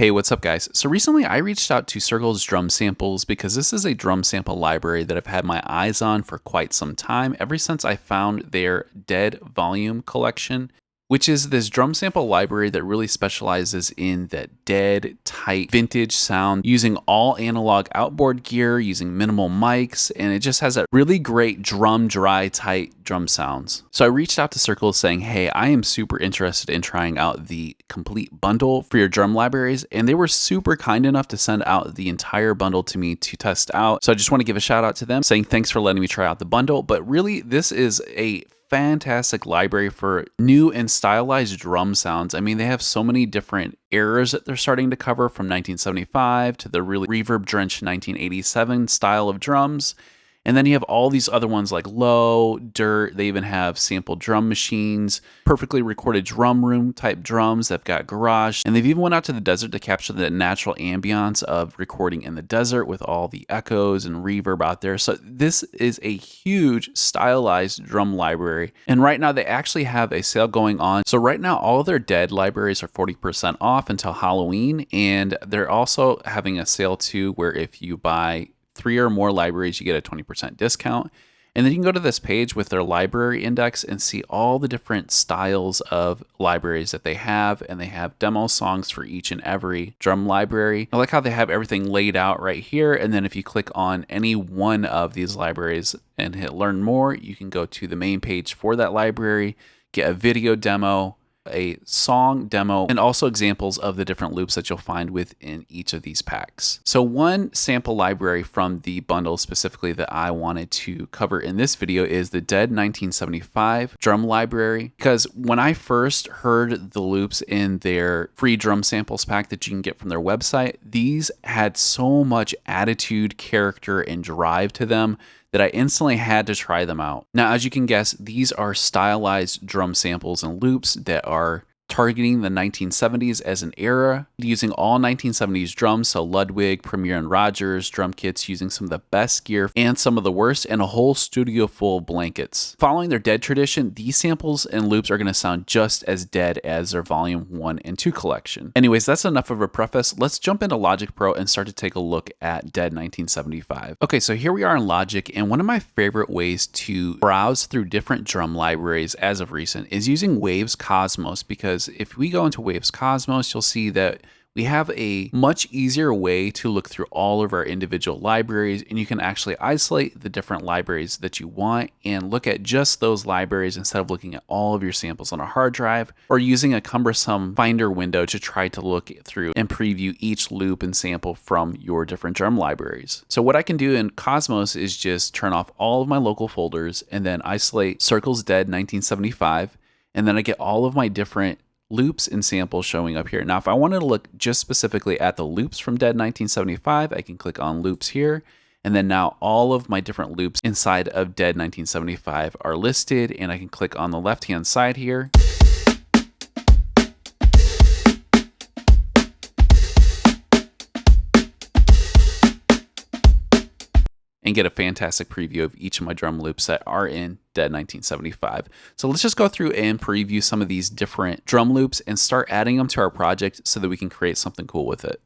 Hey, what's up, guys? So recently I reached out to Circle's Drum Samples because this is a drum sample library that I've had my eyes on for quite some time, ever since I found their Dead Volume collection, which is this drum sample library that really specializes in that dead, tight, vintage sound, using all analog outboard gear, using minimal mics, and it just has a really great dry, tight drum sounds. So I reached out to Circle saying, hey, I am super interested in trying out the complete bundle for your drum libraries, and they were super kind enough to send out the entire bundle to me to test out. So I just want to give a shout out to them, saying thanks for letting me try out the bundle, but really this is a fantastic library for new and stylized drum sounds. I mean, they have so many different eras that they're starting to cover, from 1975 to the really reverb-drenched 1987 style of drums. And then you have all these other ones like low, dirt. They even have sampled drum machines, perfectly recorded drum room type drums. They've got garage, and they've even went out to the desert to capture the natural ambiance of recording in the desert with all the echoes and reverb out there. So this is a huge stylized drum library. And right now they actually have a sale going on. So right now all of their Dead libraries are 40% off until Halloween. And they're also having a sale too, where if you buy 3 or more libraries, you get a 20% discount. And then you can go to this page with their library index and see all the different styles of libraries that they have. And they have demo songs for each and every drum library. I like how they have everything laid out right here. And then if you click on any one of these libraries and hit learn more, you can go to the main page for that library, get a video demo, a song demo, and also examples of the different loops that you'll find within each of these packs. So one sample library from the bundle specifically that I wanted to cover in this video is the Dead 1975 drum library, because when I first heard the loops in their free drum samples pack that you can get from their website, these had so much attitude, character, and drive to them that I instantly had to try them out. Now, as you can guess, these are stylized drum samples and loops that are targeting the 1970s as an era, using all 1970s drums, so Ludwig, Premier, and Rogers drum kits, using some of the best gear and some of the worst, and a whole studio full of blankets. Following their Dead tradition, these samples and loops are going to sound just as dead as their Volume 1 and 2 collection. Anyways, that's enough of a preface. Let's jump into Logic Pro and start to take a look at Dead 1975. Okay, so here we are in Logic, and one of my favorite ways to browse through different drum libraries as of recent is using Waves Cosmos, because if we go into Waves Cosmos, you'll see that we have a much easier way to look through all of our individual libraries, and you can actually isolate the different libraries that you want and look at just those libraries instead of looking at all of your samples on a hard drive, or using a cumbersome Finder window to try to look through and preview each loop and sample from your different drum libraries. So what I can do in Cosmos is just turn off all of my local folders and then isolate Circle's Dead 1975, and then I get all of my different loops and samples showing up here. Now, if I wanted to look just specifically at the loops from Dead 1975, I can click on loops here. And then now all of my different loops inside of Dead 1975 are listed, and I can click on the left-hand side here. And get a fantastic preview of each of my drum loops that are in Dead 1975. So let's just go through and preview some of these different drum loops and start adding them to our project so that we can create something cool with it.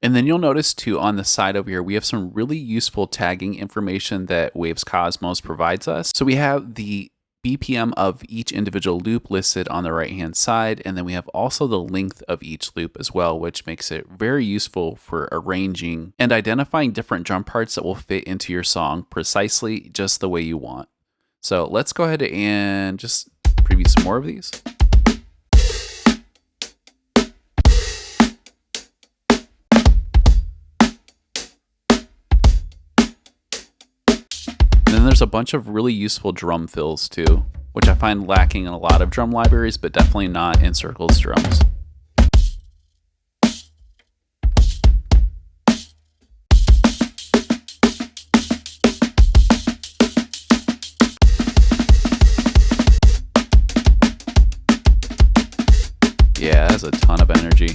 And then you'll notice too on the side over here, we have some really useful tagging information that Waves Cosmos provides us. So we have the BPM of each individual loop listed on the right hand side, and then we have also the length of each loop as well, which makes it very useful for arranging and identifying different drum parts that will fit into your song precisely just the way you want. So let's go ahead and just preview some more of these. And then there's a bunch of really useful drum fills too, which I find lacking in a lot of drum libraries, but definitely not in Circle's drums. Yeah, that has a ton of energy.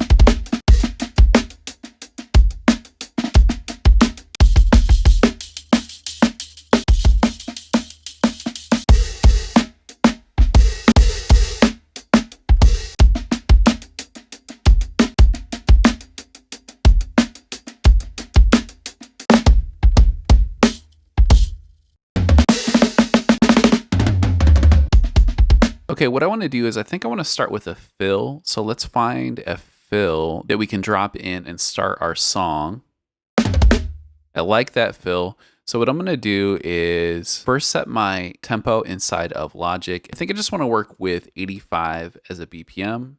Okay, what I want to do is I think I want to start with a fill. So let's find a fill that we can drop in and start our song. I like that fill. So what I'm going to do is first set my tempo inside of Logic. I think I just want to work with 85 as a BPM.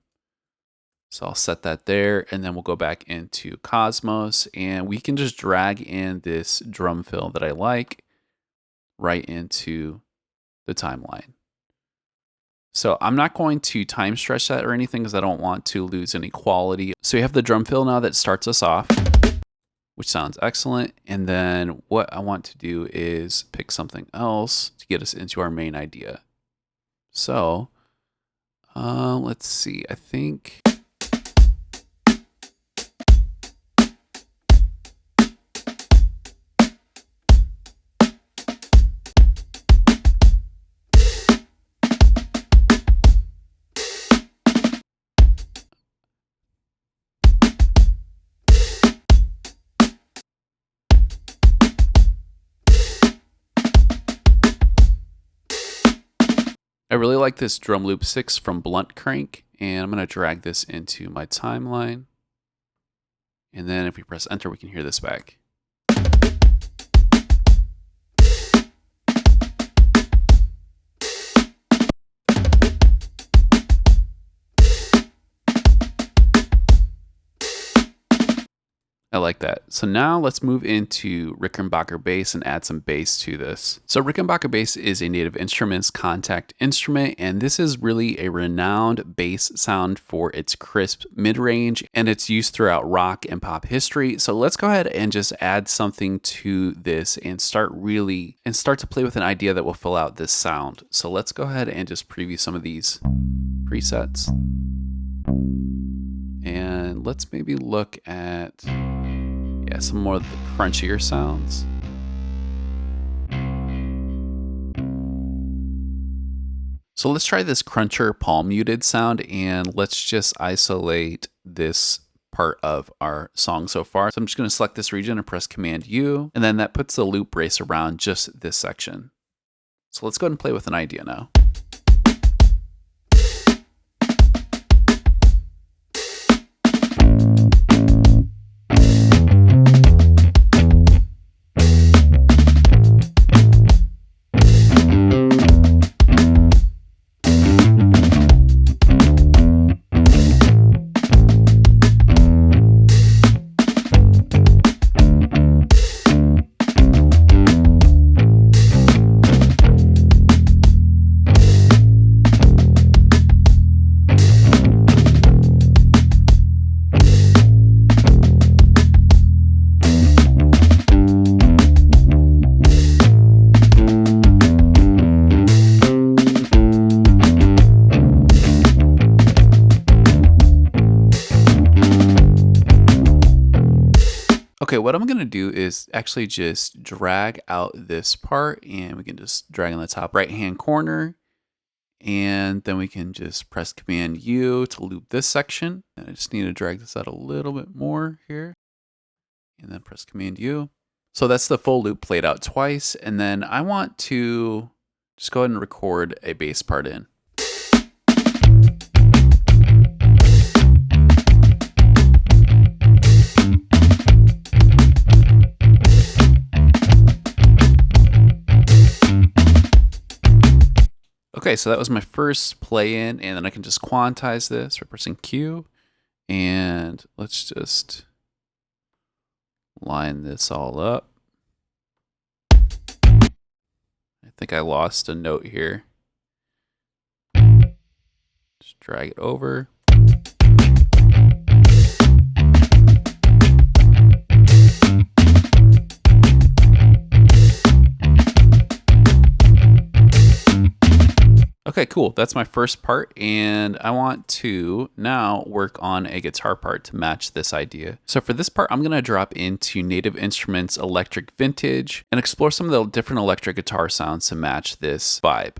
So I'll set that there, and then we'll go back into Cosmos, and we can just drag in this drum fill that I like right into the timeline. So I'm not going to time stretch that or anything because I don't want to lose any quality. So you have the drum fill now that starts us off, which sounds excellent. And then what I want to do is pick something else to get us into our main idea. So let's see, I think... I really like this drum loop 6 from Blunt Crank, and I'm going to drag this into my timeline. And then if we press enter, we can hear this back. I like that. So now let's move into Rickenbacker bass and add some bass to this. So Rickenbacker bass is a Native Instruments contact instrument, and this is really a renowned bass sound for its crisp mid-range, and it's used throughout rock and pop history. So let's go ahead and just add something to this and start to play with an idea that will fill out this sound. So let's go ahead and just preview some of these presets. And let's maybe look at some more of the crunchier sounds. So let's try this cruncher palm muted sound, and let's just isolate this part of our song so far. So I'm just going to select this region and press Command U, and then that puts the loop brace around just this section. So let's go ahead and play with an idea now. Okay, what I'm going to do is actually just drag out this part, and we can just drag on the top right-hand corner, and then we can just press Command U to loop this section. And I just need to drag this out a little bit more here, and then press Command U. So that's the full loop played out twice, and then I want to just go ahead and record a bass part in. Okay, so that was my first play in, and then I can just quantize this by pressing Q, and let's just line this all up. I think I lost a note here. Just drag it over. Okay, cool. That's my first part, and I want to now work on a guitar part to match this idea. So for this part, I'm going to drop into Native Instruments Electric Vintage and explore some of the different electric guitar sounds to match this vibe.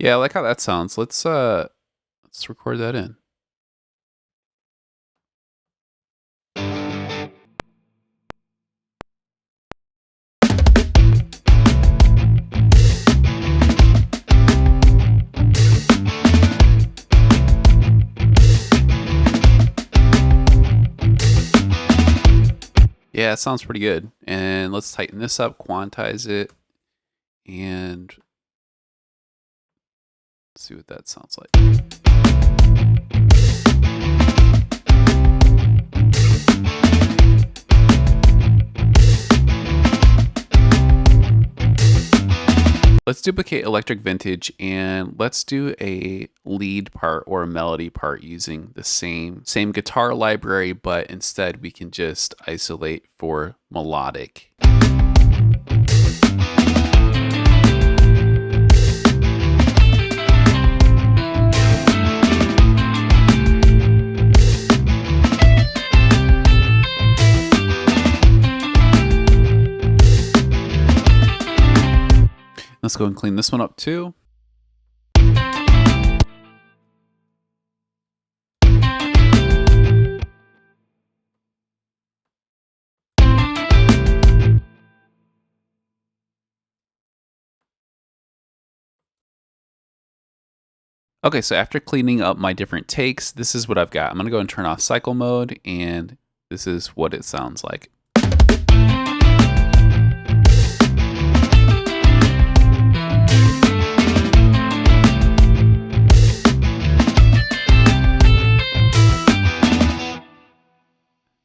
Yeah, I like how that sounds. Let's record that in. Yeah, it sounds pretty good. And let's tighten this up, quantize it, and see what that sounds like. Let's duplicate electric vintage and let's do a lead part or a melody part using the same guitar library, but instead we can just isolate for melodic. Let's go and clean this one up too. Okay, so after cleaning up my different takes, this is what I've got. I'm gonna go and turn off cycle mode, and this is what it sounds like.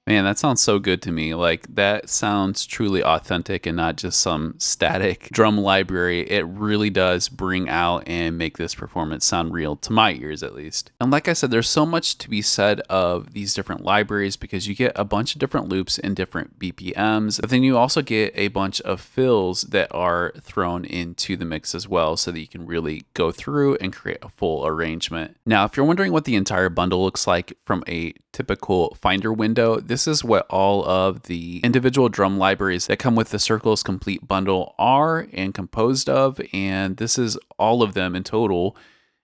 Man, that sounds so good to me. Like, that sounds truly authentic and not just some static drum library. It really does bring out and make this performance sound real, to my ears at least. And like I said, there's so much to be said of these different libraries because you get a bunch of different loops and different BPMs, but then you also get a bunch of fills that are thrown into the mix as well so that you can really go through and create a full arrangement. Now, if you're wondering what the entire bundle looks like from a typical Finder window, this is what all of the individual drum libraries that come with the Circles Complete bundle are and composed of, and this is all of them in total.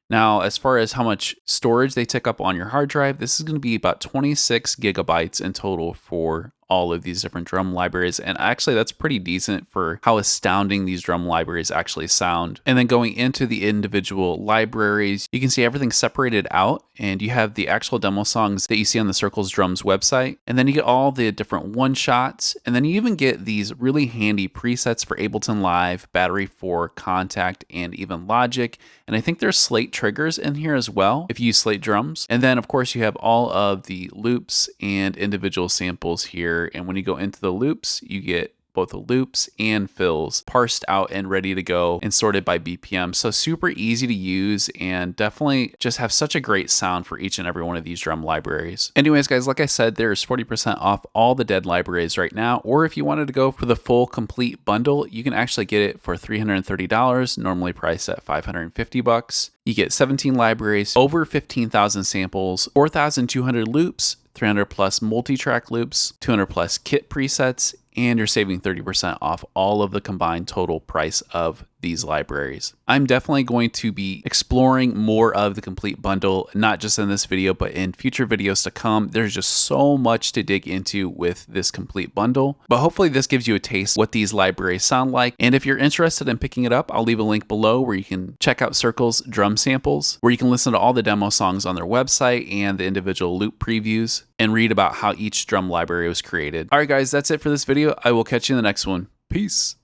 Now, as far as how much storage they take up on your hard drive, this is going to be about 26 gigabytes in total for all of these different drum libraries. And actually, that's pretty decent for how astounding these drum libraries actually sound. And then going into the individual libraries, you can see everything separated out, and you have the actual demo songs that you see on the Circles Drums website. And then you get all the different one-shots, and then you even get these really handy presets for Ableton Live, Battery 4, Contact, and even Logic. And I think there's Slate triggers in here as well, if you use Slate drums. And then, of course, you have all of the loops and individual samples here. And when you go into the loops, you get both the loops and fills parsed out and ready to go and sorted by BPM. So super easy to use and definitely just have such a great sound for each and every one of these drum libraries. Anyways, guys, like I said, there's 40% off all the dead libraries right now. Or if you wanted to go for the full complete bundle, you can actually get it for $330, normally priced at $550. You get 17 libraries, over 15,000 samples, 4,200 loops, 300 plus multi-track loops, 200 plus kit presets, and you're saving 30% off all of the combined total price of these libraries. I'm definitely going to be exploring more of the complete bundle, not just in this video, but in future videos to come. There's just so much to dig into with this complete bundle, but hopefully this gives you a taste what these libraries sound like. And if you're interested in picking it up, I'll leave a link below where you can check out Circles Drum Samples, where you can listen to all the demo songs on their website and the individual loop previews and read about how each drum library was created. All right, guys, that's it for this video. I will catch you in the next one. Peace.